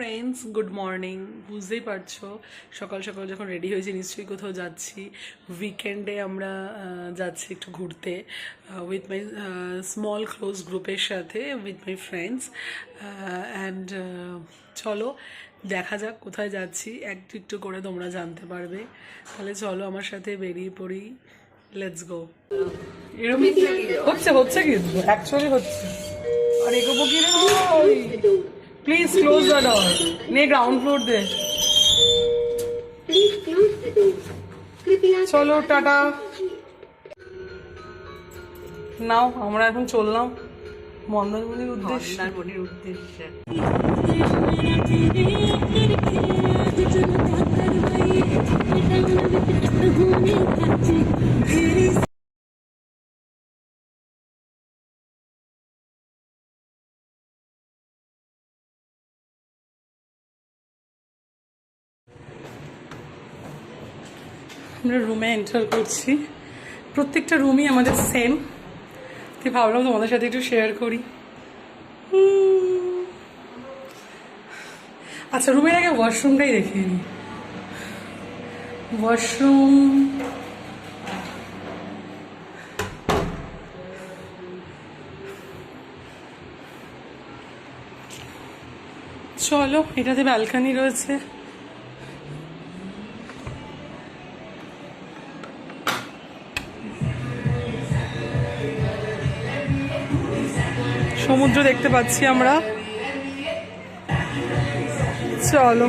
Friends, good morning. বুঝতেই পারছো সকাল সকাল যখন রেডি হয়েছি নিশ্চয়ই কোথাও যাচ্ছি। উইকেন্ডে আমরা যাচ্ছি একটু ঘুরতে উইথ মাই স্মল ক্লোজ গ্রুপের সাথে, উইথ মাই ফ্রেন্ডস। অ্যান্ড চলো দেখা যাক কোথায় যাচ্ছি, একটু একটু করে তোমরা জানতে পারবে। তাহলে চলো আমার সাথে বেরিয়ে পড়ি, লেটস গো। এরকম হচ্ছে হচ্ছে কিন্তু অ্যাকচুয়ালি হচ্ছে। আর এগোবো কি রে? Please close the door. নে গ্রাউন্ড ফ্লোর দে। চলো টাটা। নাও আমরা এখন চললাম মন্দারমণির উদ্দেশ্যে। আমরা রুমে এন্টার করছি। প্রত্যেকটা রুমই আমাদের সেম, তাই ভাবলাম তোমাদের সাথে একটু শেয়ার করি। আচ্ছা, রুমের আগে ওয়াশরুমটাই দেখে নিই। ওয়াশরুম চলো, এটাতে ব্যালকানি রয়েছে। সমুদ্র দেখতে পাচ্ছি আমরা। চলো।